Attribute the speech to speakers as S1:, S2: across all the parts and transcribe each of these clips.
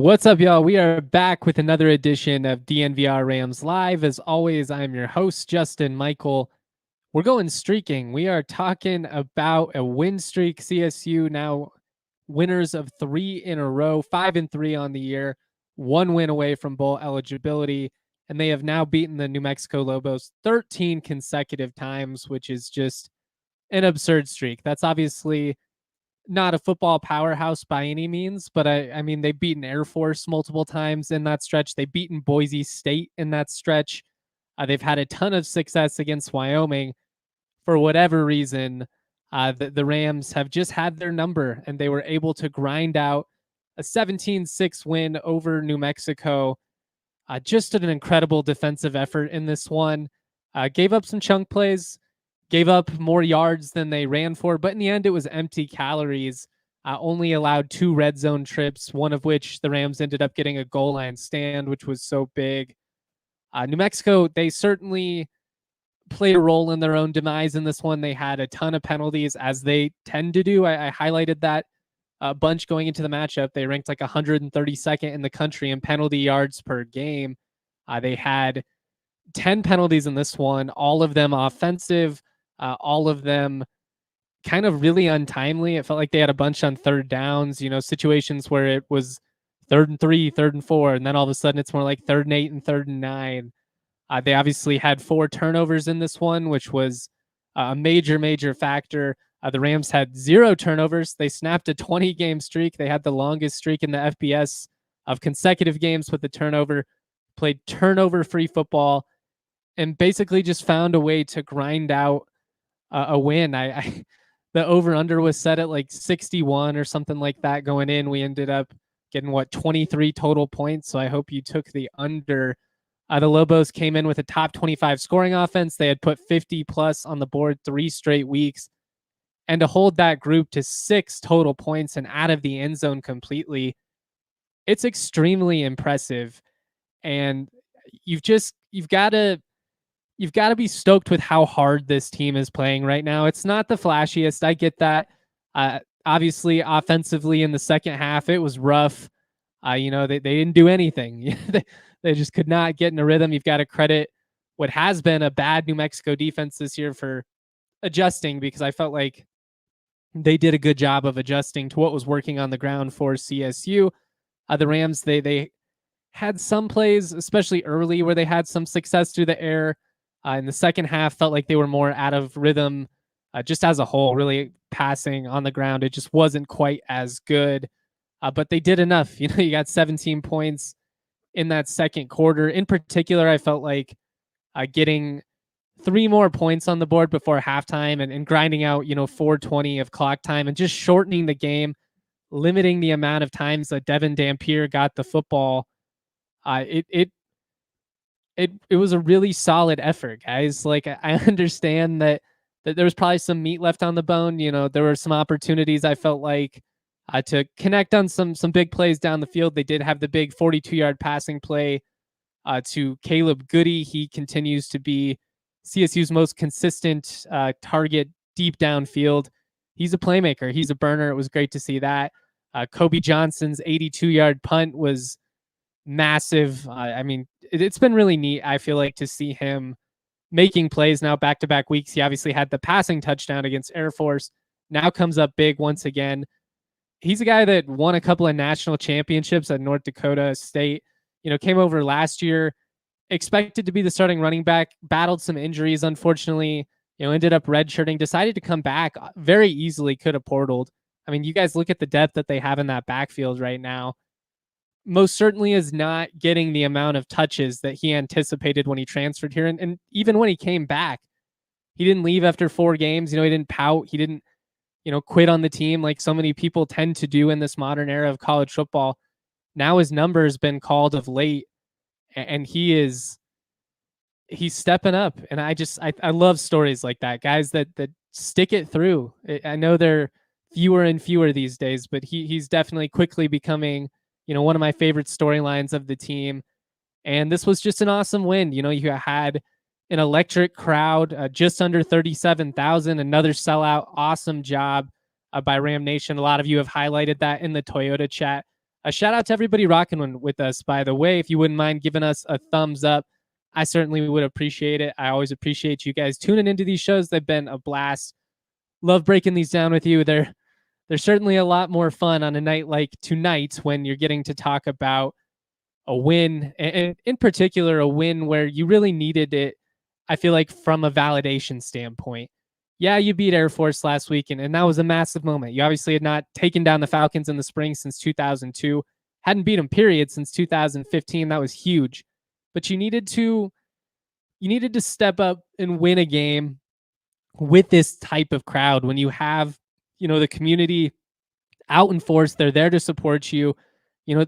S1: What's up, y'all? We are back with another edition of DNVR Rams Live. As always, I'm your host, Justin Michael. We're going streaking. We are talking about a win streak. CSU now winners of 3 in a row, 5-3 on the year, 1 win away from bowl eligibility, and they have now beaten the New Mexico Lobos 13 consecutive times, which is just an absurd streak. That's obviously not a football powerhouse by any means, but I mean, they've beaten Air Force multiple times in that stretch. They've beaten Boise State in that stretch. They've had a ton of success against Wyoming. For whatever reason, the Rams have just had their number, and they were able to grind out a 17-6 win over New Mexico. Just an incredible defensive effort in this one. Gave up some chunk plays, gave up more yards than they ran for, but in the end, it was empty calories. Only allowed 2 red zone trips, one of which the Rams ended up getting a goal line stand, which was so big. New Mexico, they certainly played a role in their own demise in this one. They had a ton of penalties, as they tend to do. I highlighted that a bunch going into the matchup. They ranked like 132nd in the country in penalty yards per game. They had 10 penalties in this one, all of them offensive. All of them kind of really untimely. It felt like they had a bunch on third downs, situations where it was 3rd and 3, 3rd and 4, and then all of a sudden it's more like 3rd and 8 and 3rd and 9. They obviously had 4 turnovers in this one, which was a major factor. The Rams had 0 turnovers. They snapped a 20-game streak. They had the longest streak in the FBS of consecutive games with the turnover, played turnover-free football, and basically just found a way to grind out a win. The over-under was set at like 61 or something like that going in. We ended up getting 23 total points. So I hope you took the under. The Lobos came in with a top 25 scoring offense. They had put 50 plus on the board 3 straight weeks, and to hold that group to 6 total points and out of the end zone completely, it's extremely impressive. And you've got to be stoked with how hard this team is playing right now. It's not the flashiest. I get that. Obviously, offensively in the second half, it was rough. They didn't do anything. They just could not get in a rhythm. You've got to credit what has been a bad New Mexico defense this year for adjusting, because I felt like they did a good job of adjusting to what was working on the ground for CSU. The Rams, they had some plays, especially early, where they had some success through the air. In the second half, felt like they were more out of rhythm, just as a whole, really passing on the ground. It just wasn't quite as good, but they did enough. You got 17 points in that second quarter. In particular, I felt like getting 3 more points on the board before halftime and grinding out, 4:20 of clock time and just shortening the game, limiting the amount of times that Devin Dampier got the football. It was a really solid effort, guys. Like, I understand that there was probably some meat left on the bone. There were some opportunities, I felt like, to connect on some big plays down the field. They did have the big 42-yard passing play to Caleb Goody. He continues to be CSU's most consistent target deep downfield. He's a playmaker. He's a burner. It was great to see that. Kobe Johnson's 82-yard punt was massive. I mean, it's been really neat, I feel like, to see him making plays now back-to-back weeks. He obviously had the passing touchdown against Air Force, now comes up big once again. He's a guy that won a couple of national championships at North Dakota State, came over last year, expected to be the starting running back, battled some injuries, unfortunately, ended up redshirting, decided to come back very easily, could have portaled. I mean, you guys look at the depth that they have in that backfield right now. Most certainly is not getting the amount of touches that he anticipated when he transferred here. And even when he came back, he didn't leave after 4 games. He didn't pout. He didn't, quit on the team like so many people tend to do in this modern era of college football. Now his number has been called of late, and he's stepping up. And I love stories like that, guys that stick it through. I know they're fewer and fewer these days, but he's definitely quickly becoming, one of my favorite storylines of the team. And this was just an awesome win. You had an electric crowd, just under 37,000, another sellout. Awesome job by Ram Nation. A lot of you have highlighted that in the Toyota chat. A shout out to everybody rocking with us, by the way. If you wouldn't mind giving us a thumbs up, I certainly would appreciate it. I always appreciate you guys tuning into these shows. They've been a blast. Love breaking these down with you. They're certainly a lot more fun on a night like tonight when you're getting to talk about a win, and in particular, a win where you really needed it, I feel like, from a validation standpoint. Yeah, you beat Air Force last week, and that was a massive moment. You obviously had not taken down the Falcons in the spring since 2002, hadn't beat them, period, since 2015. That was huge. But you needed to step up and win a game with this type of crowd when you have, the community out in force. They're there to support you.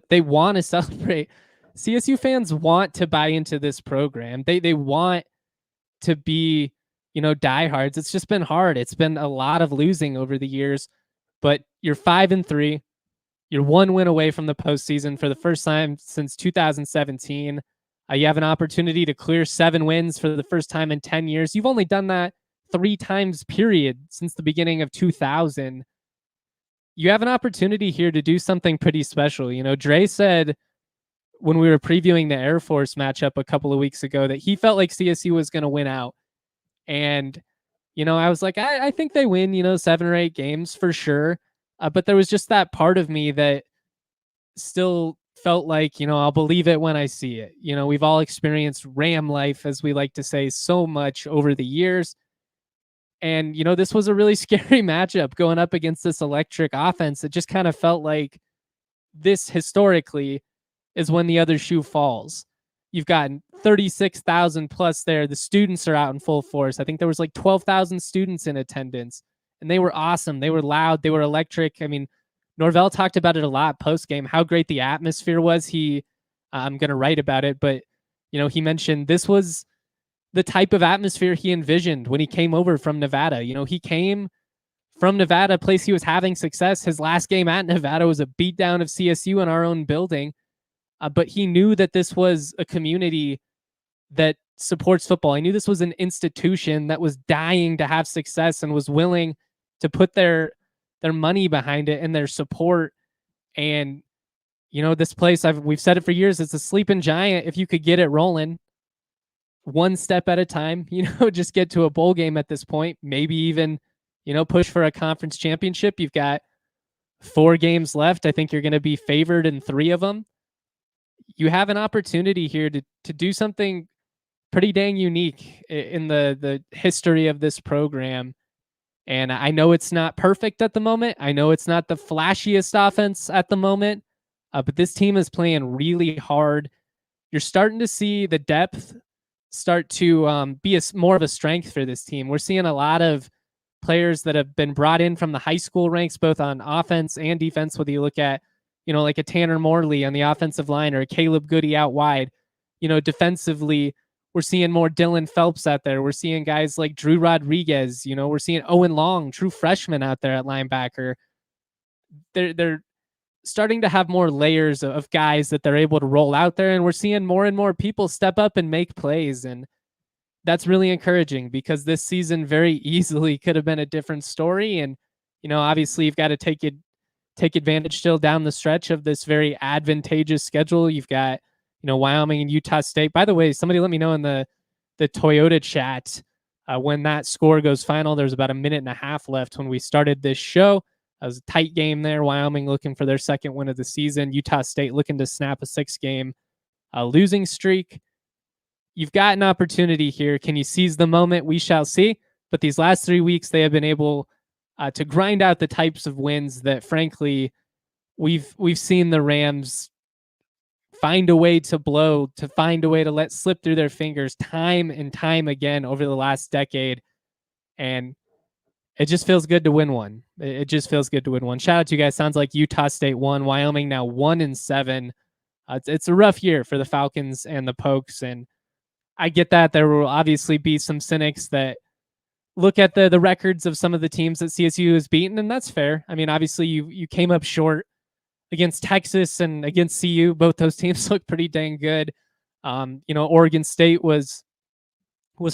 S1: They want to celebrate. CSU fans want to buy into this program. They want to be, diehards. It's just been hard. It's been a lot of losing over the years, but you're 5-3. You're one win away from the postseason for the first time since 2017. You have an opportunity to clear 7 wins for the first time in 10 years. You've only done that 3 times, period, since the beginning of 2000. You have an opportunity here to do something pretty special. Dre said when we were previewing the Air Force matchup a couple of weeks ago that he felt like CSU was going to win out. And, I was like, I think they win, 7 or 8 games for sure. But there was just that part of me that still felt like, I'll believe it when I see it. We've all experienced Ram life, as we like to say, so much over the years. And, this was a really scary matchup going up against this electric offense. It just kind of felt like this historically is when the other shoe falls. You've got 36,000 plus there. The students are out in full force. I think there was like 12,000 students in attendance, and they were awesome. They were loud. They were electric. I mean, Norvell talked about it a lot post-game, how great the atmosphere was. I'm going to write about it, but, he mentioned this was the type of atmosphere he envisioned when he came over from Nevada. He came from Nevada, a place he was having success. His last game at Nevada was a beatdown of CSU in our own building. But he knew that this was a community that supports football. I knew this was an institution that was dying to have success and was willing to put their money behind it and their support. And, this place, we've said it for years, it's a sleeping giant. If you could get it rolling one step at a time, just get to a bowl game at this point, maybe even, push for a conference championship. You've got 4 games left. I think you're going to be favored in 3 of them. You have an opportunity here to do something pretty dang unique in the history of this program. And I know it's not perfect at the moment. I know it's not the flashiest offense at the moment, but this team is playing really hard. You're starting to see the depth start to be more of a strength for this team. We're seeing a lot of players that have been brought in from the high school ranks, both on offense and defense, whether you look at like a Tanner Morley on the offensive line or a Caleb Goody out wide. Defensively, we're seeing more Dylan Phelps out there. We're seeing guys like Drew Rodriguez. We're seeing Owen Long, true freshman, out there at linebacker. They're starting to have more layers of guys that they're able to roll out there, and we're seeing more and more people step up and make plays. And that's really encouraging because this season very easily could have been a different story. And, obviously you've got to take advantage still down the stretch of this very advantageous schedule. You've got, Wyoming and Utah State. By the way, somebody let me know in the Toyota chat when that score goes final. There's about a minute and a half left when we started this show. It was a tight game there. Wyoming looking for their 2nd win of the season. Utah State looking to snap a 6-game losing streak. You've got an opportunity here. Can you seize the moment? We shall see. But these last 3 weeks, they have been able to grind out the types of wins that, frankly, we've seen the Rams find a way to blow, to find a way to let slip through their fingers time and time again over the last decade. And it just feels good to win one. It just feels good to win one. Shout out to you guys. Sounds like Utah State won. Wyoming now 1-7. It's a rough year for the Falcons and the Pokes. And I get that there will obviously be some cynics that look at the records of some of the teams that CSU has beaten, and that's fair. I mean, obviously you came up short against Texas and against CU. Both those teams look pretty dang good. Oregon State was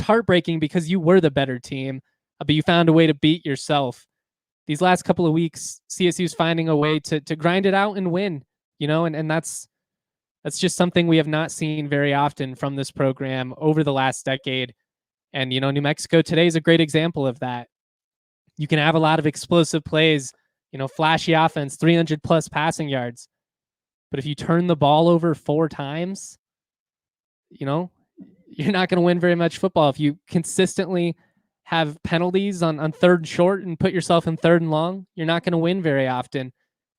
S1: heartbreaking because you were the better team, but you found a way to beat yourself. These last couple of weeks, CSU's finding a way to grind it out and win. and that's just something we have not seen very often from this program over the last decade. And, New Mexico today is a great example of that. You can have a lot of explosive plays, flashy offense, 300 plus passing yards. But if you turn the ball over 4 times, you're not going to win very much football. If you consistently have penalties on 3rd and short and put yourself in 3rd and long, you're not going to win very often. And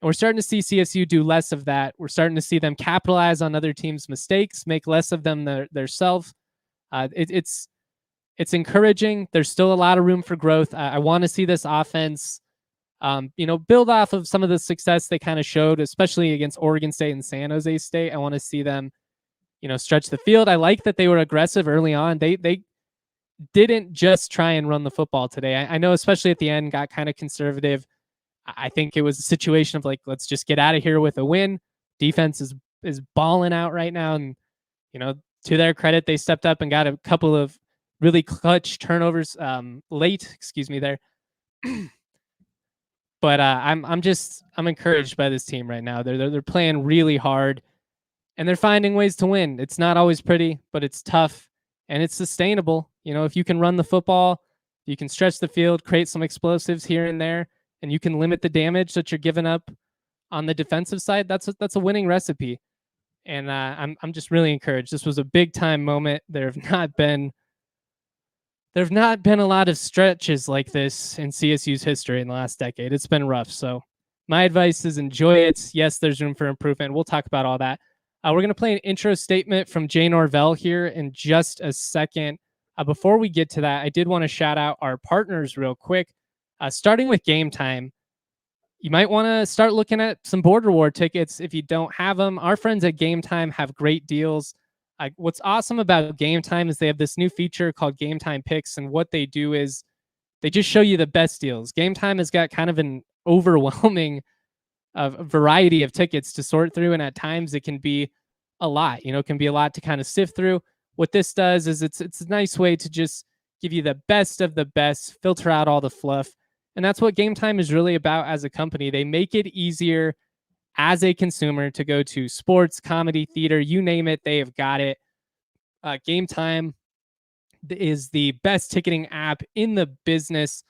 S1: we're starting to see CSU do less of that. We're starting to see them capitalize on other teams' mistakes, make less of them theirself. It's encouraging. There's still a lot of room for growth. I want to see this offense, build off of some of the success they kind of showed, especially against Oregon State and San Jose State. I want to see them, stretch the field. I like that they were aggressive early on. They didn't just try and run the football today. I know, especially at the end, got kind of conservative. I think it was a situation of like, let's just get out of here with a win. Defense is balling out right now. And, to their credit, they stepped up and got a couple of really clutch turnovers late, there. But I'm encouraged by this team right now. They're playing really hard, and they're finding ways to win. It's not always pretty, but it's tough and it's sustainable. If you can run the football, you can stretch the field, create some explosives here and there, and you can limit the damage that you're giving up on the defensive side. That's a winning recipe. And I'm just really encouraged. This was a big time moment. There have not been a lot of stretches like this in CSU's history in the last decade. It's been rough. So my advice is enjoy it. Yes, there's room for improvement. We'll talk about all that. We're going to play an intro statement from Jay Norvell here in just a second. Before we get to that, I did want to shout out our partners real quick. Starting with Game Time, you might want to start looking at some Border War tickets if you don't have them. Our friends at Game Time have great deals. What's awesome about Game Time is they have this new feature called Game Time Picks, and what they do is they just show you the best deals. Game Time has got kind of an overwhelming variety of tickets to sort through, and at times it can be a lot. It can be a lot to kind of sift through. What this does is it's a nice way to just give you the best of the best, filter out all the fluff, and that's what Game Time is really about as a company. They make it easier as a consumer to go to sports, comedy, theater, you name it, they have got it. Game Time is the best ticketing app in the business.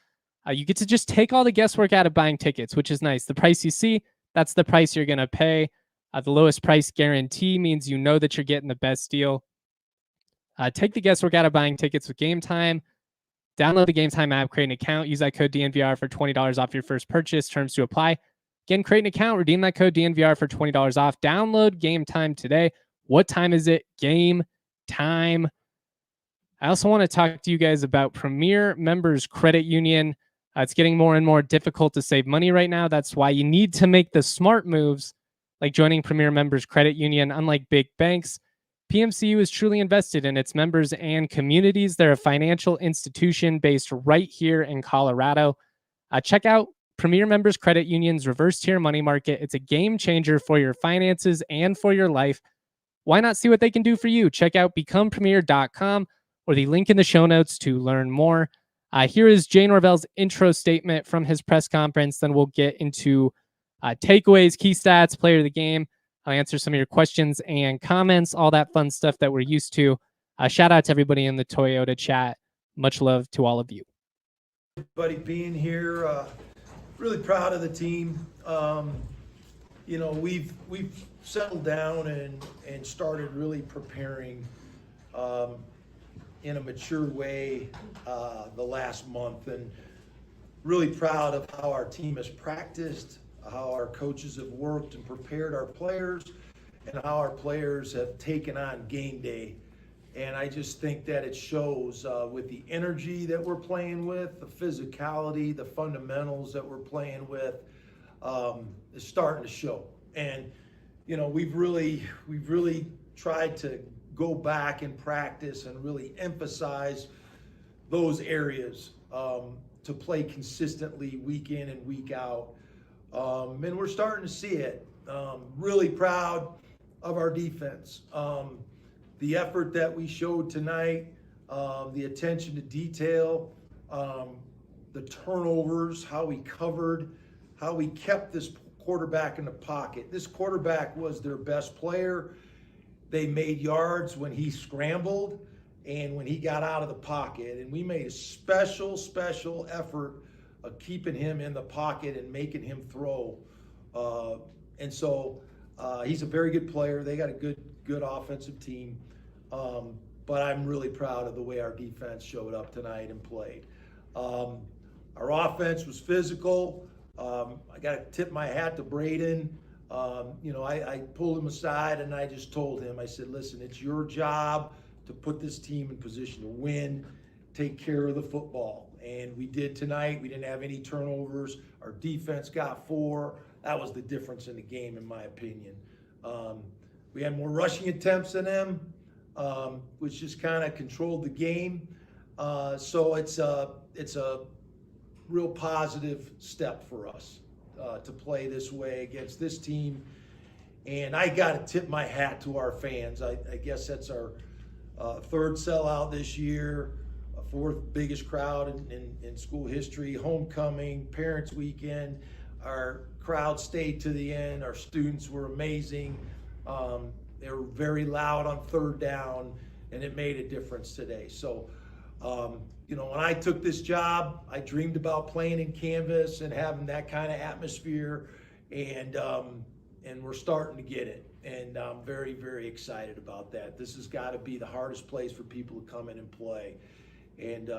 S1: You get to just take all the guesswork out of buying tickets, which is nice. The price you see, that's the price you're going to pay. The lowest price guarantee means you know that you're getting the best deal. Take the guesswork out of buying tickets with Game Time. Download the Game Time app, create an account, use that code DNVR for $20 off your first purchase. Terms to apply. Again, create an account, redeem that code DNVR for $20 off. Download Game Time today. What time is it? Game time. I also want to talk to you guys about Premier Members Credit Union. It's getting more and more difficult to save money right now. That's why you need to make the smart moves, like joining Premier Members Credit Union. Unlike big banks, PMCU is truly invested in its members and communities. They're a financial institution based right here in Colorado. Check out Premier Members Credit Union's reverse tier money market. It's a game changer for your finances and for your life. Why not see what they can do for you? Check out becomepremier.com or the link in the show notes to learn more. Here is Jay Norvell's intro statement from his press conference. Then we'll get into takeaways, key stats, player of the game. I'll answer some of your questions and comments, all that fun stuff that we're used to. Shout out to everybody in the Toyota chat. Much love to all of you.
S2: Everybody being here, really proud of the team. We've settled down and started really preparing in a mature way the last month, and really proud of how our team has practiced, how our coaches have worked and prepared our players, and how our players have taken on game day. And I just think that it shows with the energy that we're playing with, the physicality, the fundamentals that we're playing with, is starting to show. And we've really tried to go back and practice and really emphasize those areas to play consistently week in and week out. And we're starting to see it. Really proud of our defense. The effort that we showed tonight, the attention to detail, the turnovers, how we covered, how we kept this quarterback in the pocket. This quarterback was their best player. They made yards when he scrambled and when he got out of the pocket. And we made a special effort of keeping him in the pocket and making him throw. And so he's a very good player. They got a good offensive team. But I'm really proud of the way our defense showed up tonight and played. Our offense was physical. I got to tip my hat to Braden. I pulled him aside and I just told him, I said, listen, it's your job to put this team in position to win, take care of the football. And we did tonight. We didn't have any turnovers. Our defense got 4. That was the difference in the game, in my opinion. We had more rushing attempts than them, which just kind of controlled the game. So it's a real positive step for us to play this way against this team. And I got to tip my hat to our fans. I guess that's our 3rd sellout this year, 4th biggest crowd in school history, homecoming, parents weekend. Our crowd stayed to the end. Our students were amazing. They were very loud on 3rd down, and it made a difference today. So, when I took this job, I dreamed about playing in Canvas and having that kind of atmosphere, and we're starting to get it. And I'm very, very excited about that. This has got to be the hardest place for people to come in and play, and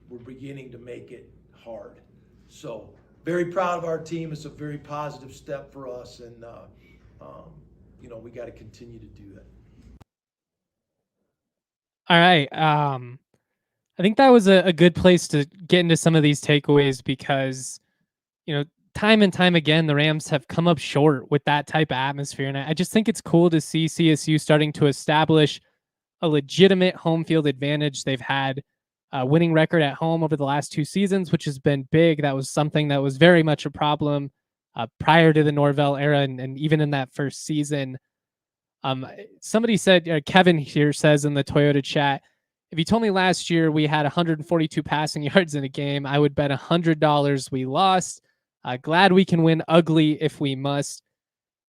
S2: we're beginning to make it hard. So, very proud of our team. It's a very positive step for us, and we got to continue to do that.
S1: All right. I think that was a good place to get into some of these takeaways because, time and time again, the Rams have come up short with that type of atmosphere. And I just think it's cool to see CSU starting to establish a legitimate home field advantage. They've had a winning record at home over the last 2 seasons, which has been big. That was something that was very much a problem prior to the Norvell era and even in that first season. Somebody said, Kevin here says in the Toyota chat, if you told me last year we had 142 passing yards in a game, I would bet $100 we lost. Glad we can win ugly if we must.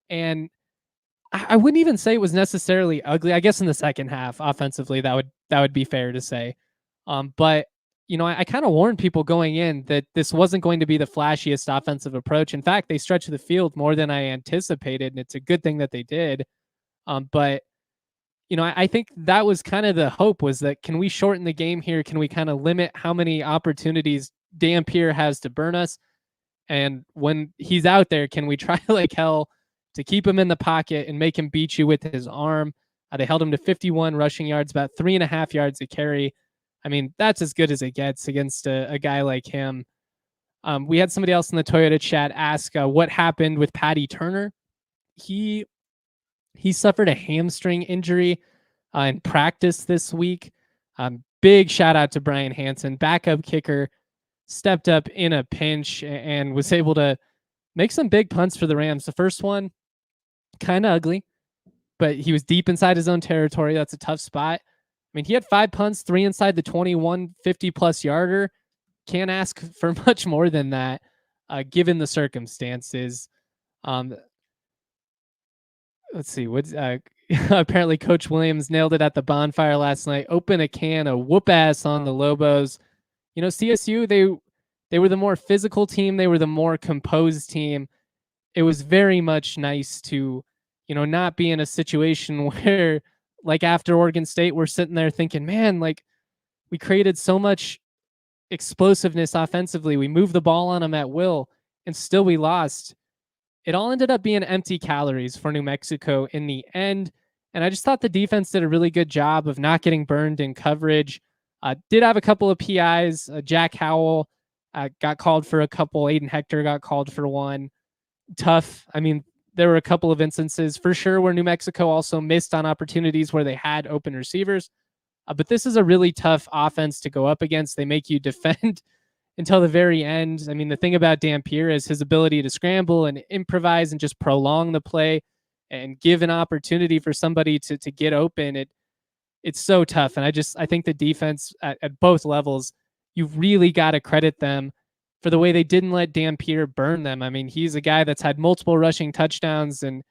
S1: And I wouldn't even say it was necessarily ugly. I guess in the second half, offensively, that would be fair to say. But I kind of warned people going in that this wasn't going to be the flashiest offensive approach. In fact, they stretched the field more than I anticipated, and it's a good thing that they did. But I think that was kind of the hope, was that can we shorten the game here? Can we kind of limit how many opportunities Dampier has to burn us? And when he's out there, can we try like hell to keep him in the pocket and make him beat you with his arm? They held him to 51 rushing yards, about 3.5 yards a carry. I mean, that's as good as it gets against a guy like him. We had somebody else in the Toyota chat ask what happened with Patty Turner. He suffered a hamstring injury in practice this week. Big shout out to Brian Hansen, backup kicker, stepped up in a pinch and was able to make some big punts for the Rams. The first one, kind of ugly, but he was deep inside his own territory. That's a tough spot. I mean, he had 5 punts, 3 inside the 21, 50-plus yarder. Can't ask for much more than that, given the circumstances. Let's see. Apparently Coach Williams nailed it at the bonfire last night. Open a can of whoop ass on the Lobos. CSU, they were the more physical team. They were the more composed team. It was very much nice to, not be in a situation where, like after Oregon State, we're sitting there thinking, man, like we created so much explosiveness offensively. We moved the ball on them at will, and still we lost. It all ended up being empty calories for New Mexico in the end. And I just thought the defense did a really good job of not getting burned in coverage. Did have a couple of PIs. Jack Howell got called for a couple. Aiden Hector got called for one. Tough. I mean, there were a couple of instances for sure where New Mexico also missed on opportunities where they had open receivers. But this is a really tough offense to go up against. They make you defend until the very end. I mean, the thing about Dampier is his ability to scramble and improvise and just prolong the play and give an opportunity for somebody to get open. It's so tough. And I think the defense at both levels, you've really got to credit them for the way they didn't let Dampier burn them. I mean, he's a guy that's had multiple rushing touchdowns and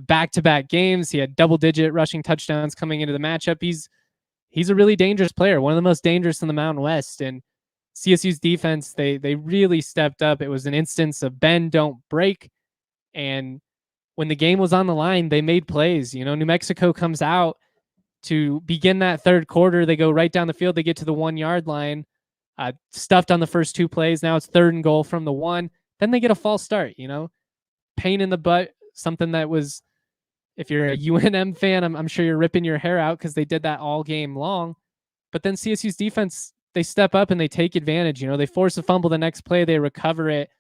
S1: back-to-back games. He had double-digit rushing touchdowns coming into the matchup. He's a really dangerous player, one of the most dangerous in the Mountain West. And CSU's defense, they really stepped up. It was an instance of bend, don't break. And when the game was on the line, they made plays. You know, New Mexico comes out to begin that third quarter. They go right down the field. They get to the 1 yard line, stuffed on the first 2 plays. Now it's 3rd and goal from the 1. Then they get a false start, you know, pain in the butt, something that was, if you're a UNM fan, I'm sure you're ripping your hair out because they did that all game long. But then CSU's defense, they step up and they take advantage. You know, they force a fumble the next play, they recover it.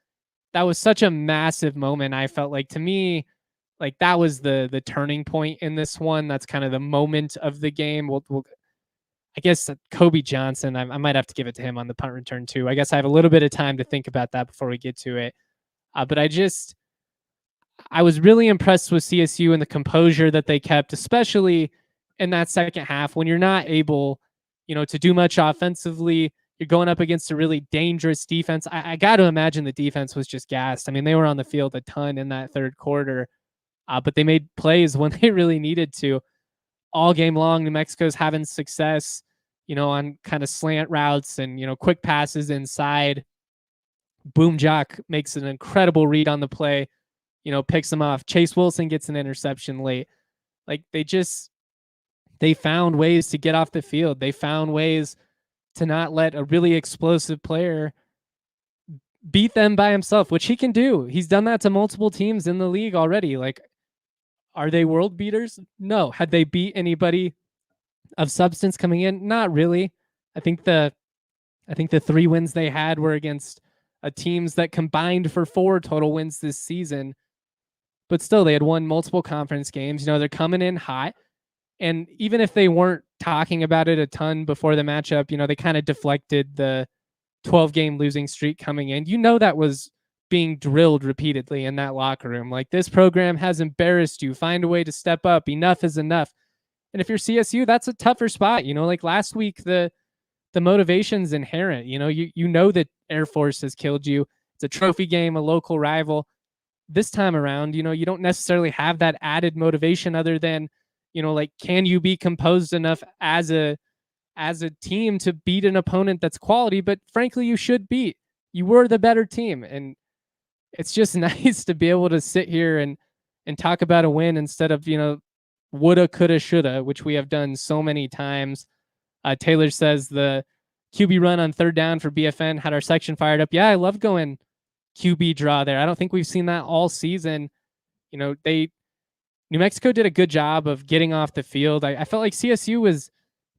S1: That was such a massive moment. I felt like, to me, like that was the turning point in this one. That's kind of the moment of the game. I guess Kobe Johnson, I might have to give it to him on the punt return too. I guess I have a little bit of time to think about that before we get to it. But I was really impressed with CSU and the composure that they kept, especially in that second half when you're not able, you know, to do much offensively. You're going up against a really dangerous defense. I got to imagine the defense was just gassed. I mean, they were on the field a ton in that third quarter, but they made plays when they really needed to. All game long, New Mexico's having success, you know, on kind of slant routes and, you know, quick passes inside. Boom Jock makes an incredible read on the play, you know, picks them off. Chase Wilson gets an interception late. Like they found ways to get off the field. They found ways to not let a really explosive player beat them by himself, which he can do. He's done that to multiple teams in the league already. Like, are they world beaters? No. Had they beat anybody of substance coming in? Not really. I think the 3 wins they had were against teams that combined for 4 total wins this season. But still, they had won multiple conference games. You know, they're coming in hot. And even if they weren't talking about it a ton before the matchup, you know, they kind of deflected the 12-game losing streak coming in. You know, that was being drilled repeatedly in that locker room. Like, this program has embarrassed you. Find a way to step up. Enough is enough. And if you're CSU, that's a tougher spot. You know, like last week, the motivation's inherent. You know, you know that Air Force has killed you. It's a trophy game, a local rival. This time around, you know, you don't necessarily have that added motivation other than, you know, like, can you be composed enough as a team to beat an opponent that's quality, but frankly, you should beat. You were the better team. And it's just nice to be able to sit here and talk about a win instead of, you know, woulda, coulda, shoulda, which we have done so many times. Taylor says the QB run on 3rd down for BFN had our section fired up. Yeah, I love going QB draw there. I don't think we've seen that all season. You know, New Mexico did a good job of getting off the field. I felt like CSU was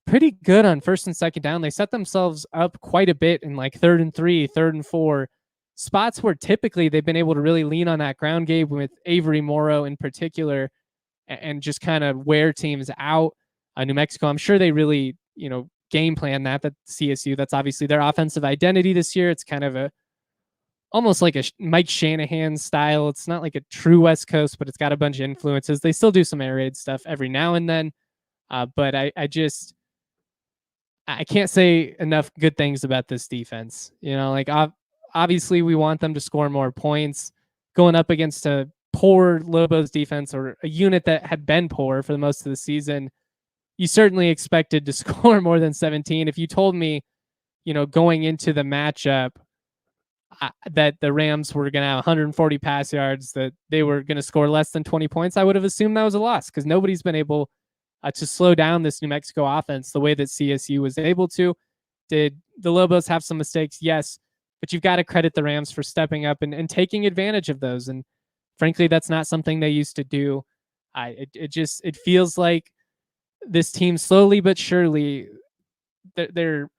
S1: pretty good on 1st and 2nd down. They set themselves up quite a bit in like 3rd and 3, 3rd and 4 spots where typically they've been able to really lean on that ground game with Avery Morrow in particular and just kind of wear teams out. New Mexico, I'm sure they really, you know, game plan that CSU, that's obviously their offensive identity this year. It's kind of almost like a Mike Shanahan style. It's not like a true West Coast, but it's got a bunch of influences. They still do some air raid stuff every now and then. But I can't say enough good things about this defense. You know, like obviously we want them to score more points going up against a poor Lobos defense or a unit that had been poor for the most of the season. You certainly expected to score more than 17. If you told me, you know, going into the matchup, that the Rams were going to have 140 pass yards, that they were going to score less than 20 points, I would have assumed that was a loss because nobody's been able to slow down this New Mexico offense the way that CSU was able to. Did the Lobos have some mistakes? Yes, but you've got to credit the Rams for stepping up and taking advantage of those. And frankly, that's not something they used to do. It feels like this team slowly but surely they're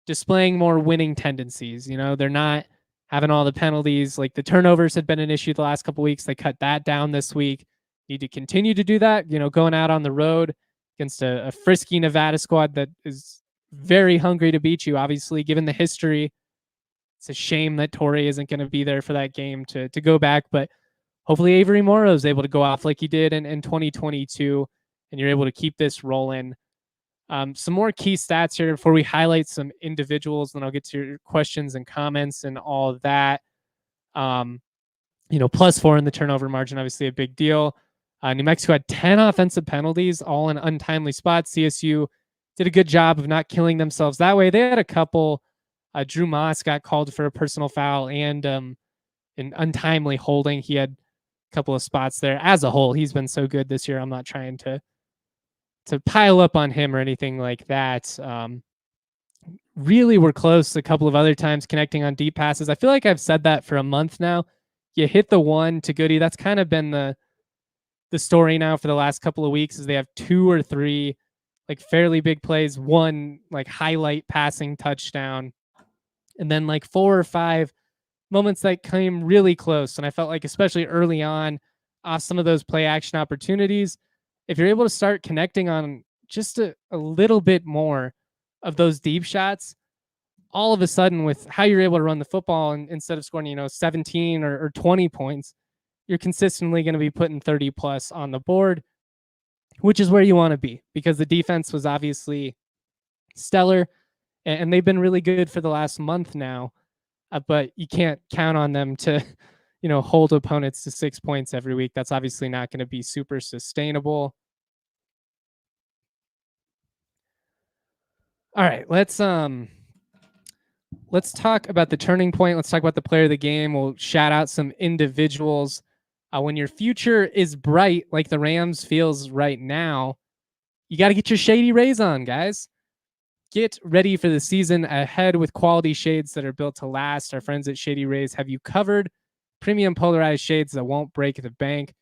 S1: displaying more winning tendencies. You know, they're not having all the penalties. Like the turnovers had been an issue the last couple of weeks. They cut that down this week. Need to continue to do that. You know, going out on the road against a frisky Nevada squad that is very hungry to beat you. Obviously, given the history, it's a shame that Torrey isn't going to be there for that game to go back. But hopefully Avery Morrow is able to go off like he did in 2022, and you're able to keep this rolling. Some more key stats here before we highlight some individuals, then I'll get to your questions and comments and all of that. +4 in the turnover margin, obviously a big deal. New Mexico had 10 offensive penalties, all in untimely spots. CSU did a good job of not killing themselves that way. They had a couple. Drew Moss got called for a personal foul and an untimely holding. He had a couple of spots there. As a whole, he's been so good this year. I'm not trying to pile up on him or anything like that. Really were close a couple of other times connecting on deep passes. I feel like I've said that for a month now. You hit the one to Goody. That's kind of been the story now for the last couple of weeks, is they have 2 or 3 like fairly big plays, one like highlight passing touchdown, and then like 4 or 5 moments that came really close. And I felt like, especially early on, off some of those play action opportunities, if you're able to start connecting on just a little bit more of those deep shots, all of a sudden, with how you're able to run the football, and instead of scoring 17 or 20 points, you're consistently going to be putting 30 plus on the board, which is where you want to be, because the defense was obviously stellar and they've been really good for the last month now. But you can't count on them to hold opponents to 6 points every week. That's obviously not going to be super sustainable. All right, let's talk about the turning point. Let's talk about the player of the game. We'll shout out some individuals. When your future is bright, like the Rams feels right now, you got to get your Shady Rays on, guys. Get ready for the season ahead with quality shades that are built to last. Our friends at Shady Rays have you covered. Premium polarized shades that won't break the bank.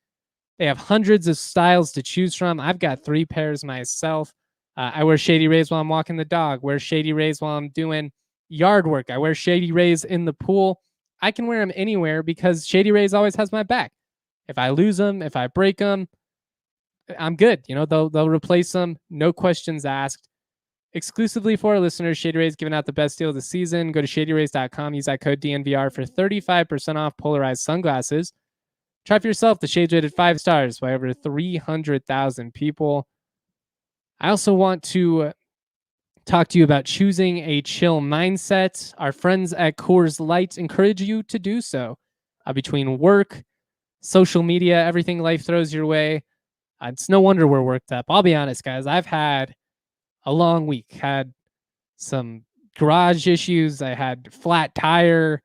S1: They have hundreds of styles to choose from. I've got 3 pairs myself. I wear Shady Rays while I'm walking the dog. Wear Shady Rays while I'm doing yard work. I wear Shady Rays in the pool. I can wear them anywhere because Shady Rays always has my back. If I lose them, if I break them, I'm good. They'll replace them. No questions asked. Exclusively for our listeners, Shady Rays giving out the best deal of the season. Go to shadyrays.com. Use that code DNVR for 35% off polarized sunglasses. Try for yourself. The shades rated 5 stars by over 300,000 people. I also want to talk to you about choosing a chill mindset. Our friends at Coors Light encourage you to do so. Between work, social media, everything life throws your way, it's no wonder we're worked up. I'll be honest, guys. I've had a long week. Had some garage issues. I had flat tire,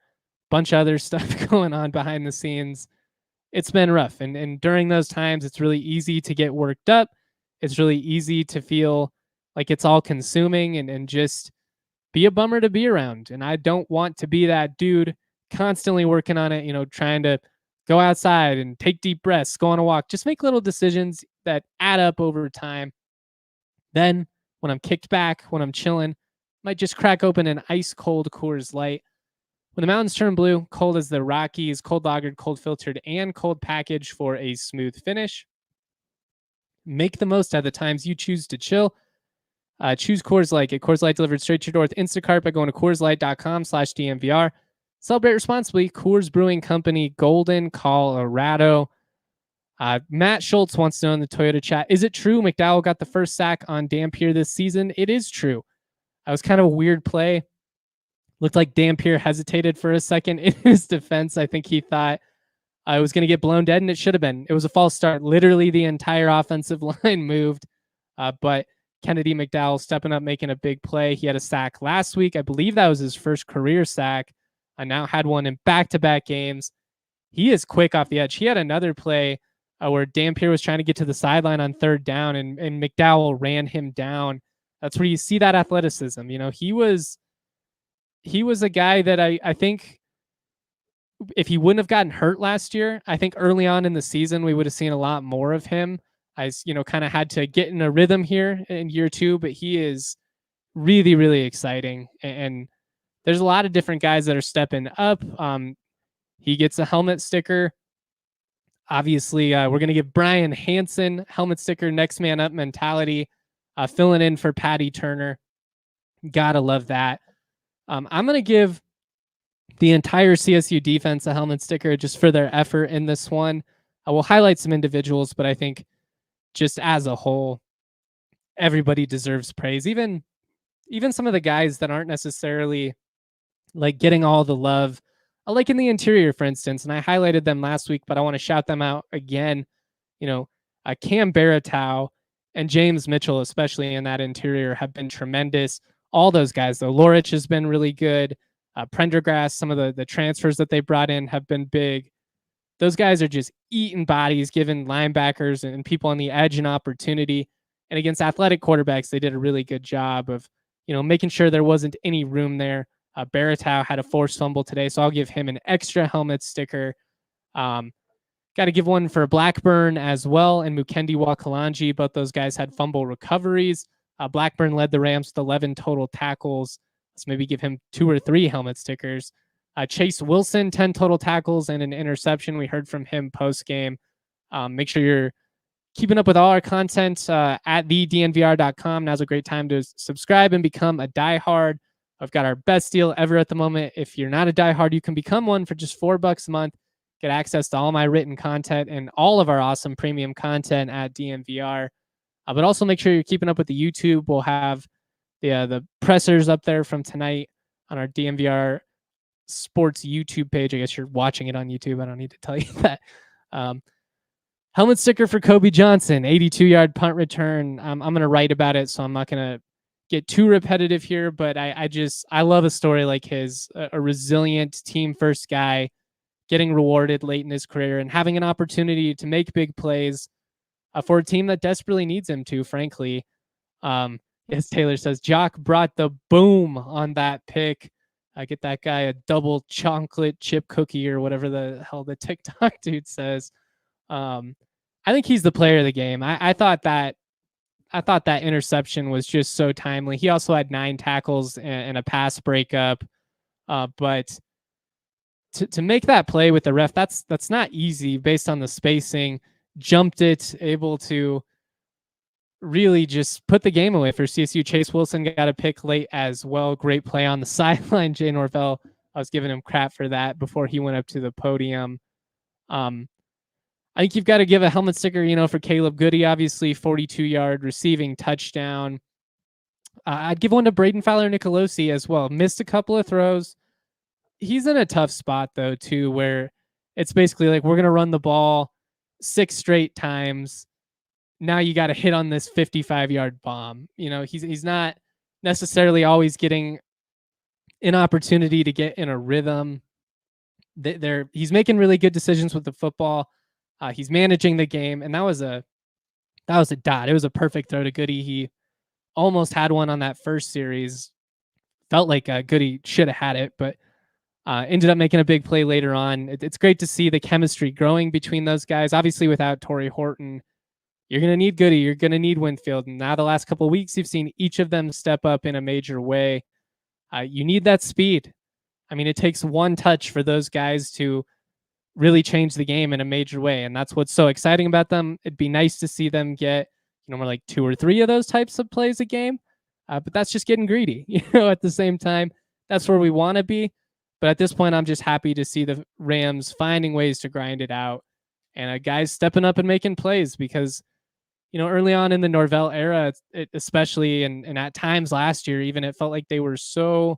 S1: bunch of other stuff going on behind the scenes. It's been rough. And during those times, it's really easy to get worked up. It's really easy to feel like it's all consuming and just be a bummer to be around. And I don't want to be that dude constantly working on it, trying to go outside and take deep breaths, go on a walk, just make little decisions that add up over time. Then when I'm kicked back, when I'm chilling, might just crack open an ice cold Coors Light. When the mountains turn blue, cold as the Rockies, cold lagered, cold filtered, and cold packaged for a smooth finish. Make the most out of the times you choose to chill. Choose Coors Light. Get Coors Light delivered straight to your door with Instacart by going to CoorsLight.com/DNVR. Celebrate responsibly. Coors Brewing Company, Golden, Colorado. Matt Schultz wants to know in the Toyota chat, is it true McDowell got the first sack on Dampier this season? It is true. That was kind of a weird play. Looked like Dampier hesitated for a second in his defense. I think he thought it was going to get blown dead, and it should have been. It was a false start. Literally the entire offensive line moved. But Kennedy McDowell stepping up, making a big play. He had a sack last week. I believe that was his first career sack. I now had one in back-to-back games. He is quick off the edge. He had another play where Dampier was trying to get to the sideline on 3rd down, and McDowell ran him down. That's where you see that athleticism. He was a guy that I think if he wouldn't have gotten hurt last year, I think early on in the season, we would have seen a lot more of him. I kind of had to get in a rhythm here in year 2, but he is really, really exciting. And there's a lot of different guys that are stepping up. He gets a helmet sticker. Obviously, we're going to give Brian Hansen helmet sticker, next man up mentality, filling in for Patty Turner. Gotta love that. I'm going to give the entire CSU defense a helmet sticker just for their effort in this one. I will highlight some individuals, but I think just as a whole, everybody deserves praise. Even some of the guys that aren't necessarily like getting all the love, like in the interior, for instance. And I highlighted them last week, but I want to shout them out again. You know, Cam Baratow and James Mitchell, especially in that interior, have been tremendous. All those guys, though, Lorich has been really good. Prendergrass, some of the transfers that they brought in have been big. Those guys are just eating bodies, giving linebackers and people on the edge an opportunity. And against athletic quarterbacks, they did a really good job of, making sure there wasn't any room there. Baratow had a forced fumble today, so I'll give him an extra helmet sticker. Got to give one for Blackburn as well, and Mukendi Wakalanji. Both those guys had fumble recoveries. Blackburn led the Rams with 11 total tackles. Let's maybe give him 2 or 3 helmet stickers. Chase Wilson, 10 total tackles and an interception. We heard from him post-game. Make sure you're keeping up with all our content at thednvr.com. Now's a great time to subscribe and become a diehard. I've got our best deal ever at the moment. If you're not a diehard, you can become one for just $4 a month. Get access to all my written content and all of our awesome premium content at DNVR. But also make sure you're keeping up with the YouTube. We'll have the pressers up there from tonight on our DNVR Sports YouTube page. I guess you're watching it on YouTube. I don't need to tell you that. Helmet sticker for Kobe Johnson, 82-yard punt return. I'm going to write about it, so I'm not going to get too repetitive here, but I love a story like his, a resilient team-first guy getting rewarded late in his career and having an opportunity to make big plays for a team that desperately needs him to, frankly. As Taylor says, Jock brought the boom on that pick. I get that guy a double chocolate chip cookie or whatever the hell the TikTok dude says. I think he's the player of the game. I thought that interception was just so timely. He also had 9 tackles and a pass breakup. But to make that play with the ref, that's not easy based on the spacing. Jumped it, able to really just put the game away for CSU. Chase Wilson got a pick late as well. Great play on the sideline. Jay Norvell, I was giving him crap for that before he went up to the podium. I think you've got to give a helmet sticker, for Caleb Goody, obviously 42-yard receiving touchdown. I'd give one to Braden Fowler-Nicolosi as well. Missed a couple of throws. He's in a tough spot, though, too, where it's basically like we're going to run the ball 6 straight times. Now you got to hit on this 55-yard bomb. He's not necessarily always getting an opportunity to get in a rhythm. He's making really good decisions with the football. He's managing the game, and that was a dot. It was a perfect throw to Goody. He almost had one on that first series. Felt like Goody should have had it, but ended up making a big play later on. It's great to see the chemistry growing between those guys. Obviously, without Torrey Horton, you're going to need Goody. You're going to need Winfield. And now the last couple of weeks, you've seen each of them step up in a major way. You need that speed. I mean, it takes one touch for those guys to really change the game in a major way. And that's what's so exciting about them. It'd be nice to see them get, more like 2 or 3 of those types of plays a game. But that's just getting greedy. At the same time, that's where we want to be. But at this point, I'm just happy to see the Rams finding ways to grind it out and guys stepping up and making plays because, early on in the Norvell era, especially and at times last year, even it felt like they were so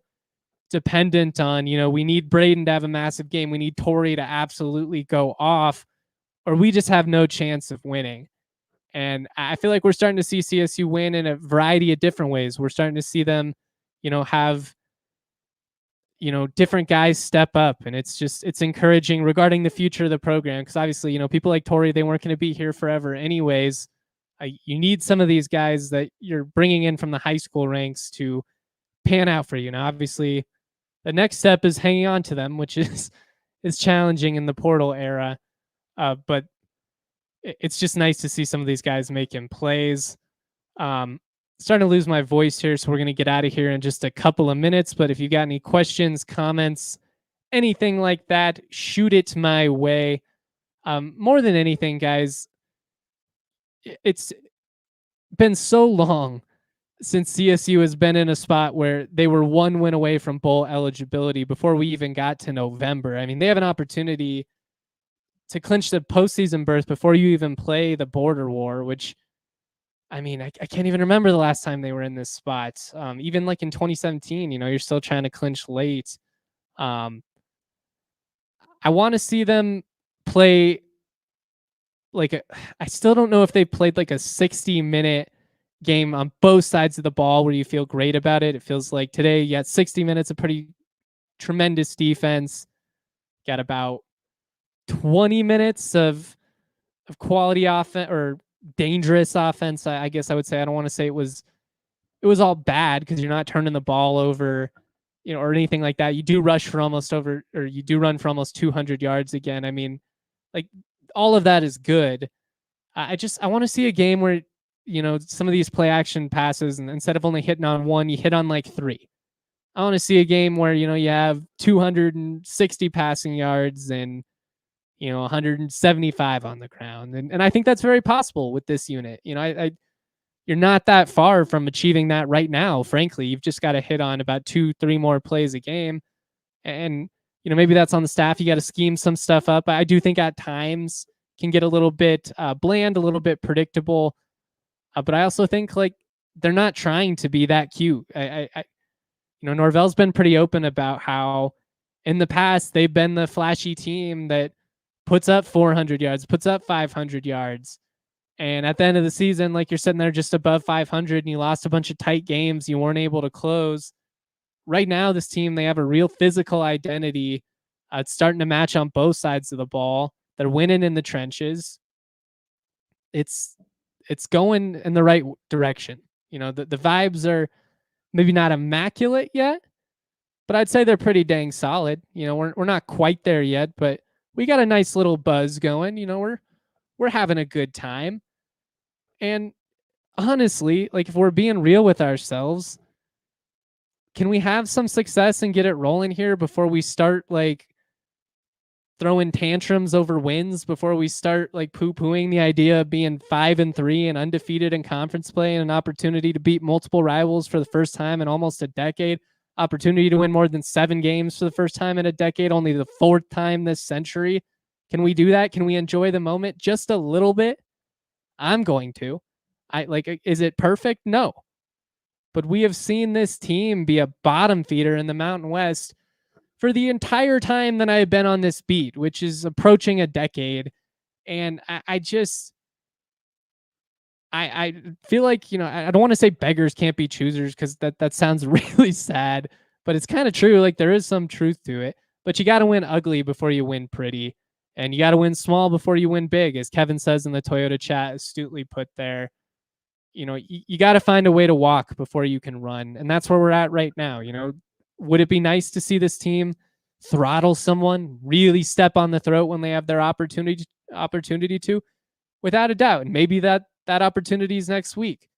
S1: dependent on, we need Braden to have a massive game. We need Torrey to absolutely go off or we just have no chance of winning. And I feel like we're starting to see CSU win in a variety of different ways. We're starting to see them, have, different guys step up. And it's encouraging regarding the future of the program. Because obviously, people like Torrey, they weren't going to be here forever anyways. You need some of these guys that you're bringing in from the high school ranks to pan out for you. Now, obviously, the next step is hanging on to them, which is challenging in the portal era. But it's just nice to see some of these guys making plays. Starting to lose my voice here, so we're going to get out of here in just a couple of minutes. But if you got any questions, comments, anything like that, shoot it my way. More than anything, guys, it's been so long since CSU has been in a spot where they were 1 win away from bowl eligibility before we even got to November. I mean, they have an opportunity to clinch the postseason berth before you even play the border war, which I mean, I can't even remember the last time they were in this spot. Even like in 2017, you're still trying to clinch late. I want to see them play I still don't know if they played like a 60-minute game on both sides of the ball where you feel great about it. It feels like today you got 60 minutes of pretty tremendous defense. Got about 20 minutes of quality offense or dangerous offense. I guess I would say. I don't want to say it was all bad because you're not turning the ball over, or anything like that. You do rush for almost over, or you do run for almost 200 yards again. I mean, like all of that is good. I want to see a game where, some of these play action passes, and instead of only hitting on one, you hit on like three. I want to see a game where, you have 260 passing yards and, 175 on the ground. And I think that's very possible with this unit. You're not that far from achieving that right now, frankly. You've just got to hit on about 2-3 more plays a game. And, maybe that's on the staff. You got to scheme some stuff up. I do think at times can get a little bit bland, a little bit predictable. But I also think like they're not trying to be that cute. Norvell's been pretty open about how in the past they've been the flashy team that puts up 400 yards, puts up 500 yards. And at the end of the season, like you're sitting there just above 500 and you lost a bunch of tight games. You weren't able to close. Right now, this team, they have a real physical identity. It's starting to match on both sides of the ball. They're winning in the trenches. It's going in the right direction. The vibes are maybe not immaculate yet, but I'd say they're pretty dang solid. We're not quite there yet, but we got a nice little buzz going. We're having a good time. And honestly, like if we're being real with ourselves, can we have some success and get it rolling here before we start like throwing tantrums over wins, before we start like poo-pooing the idea of being 5-3 and undefeated in conference play and an opportunity to beat multiple rivals for the first time in almost a decade, opportunity to win more than 7 games for the first time in a decade, only the 4th time this century? Can we do that? Can we enjoy the moment just a little bit? I'm going to. Is it perfect? No. But we have seen this team be a bottom feeder in the Mountain West for the entire time that I've been on this beat, which is approaching a decade. And I feel like, I don't want to say beggars can't be choosers because that sounds really sad, but it's kind of true. Like there is some truth to it, but you got to win ugly before you win pretty. And you got to win small before you win big, as Kevin says in the Toyota chat, astutely put there. You got to find a way to walk before you can run. And that's where we're at right now. Would it be nice to see this team throttle someone, really step on the throat when they have their opportunity to? Without a doubt. And maybe that opportunity is next week.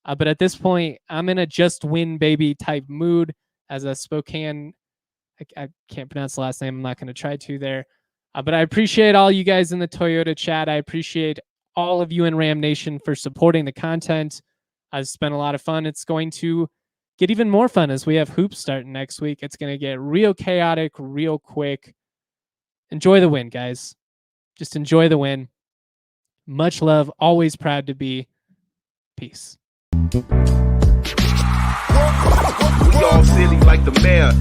S1: But at this point, I'm in a just win baby type mood as a Spokane. I can't pronounce the last name. I'm not going to try to there. But I appreciate all you guys in the Toyota chat. I appreciate all of you in Ram Nation for supporting the content. It's been a lot of fun. It's going to get even more fun as we have hoops starting next week. It's going to get real chaotic, real quick. Enjoy the win, guys. Just enjoy the win. Much love. Always proud to be. Peace.
S3: We all silly like the mayor.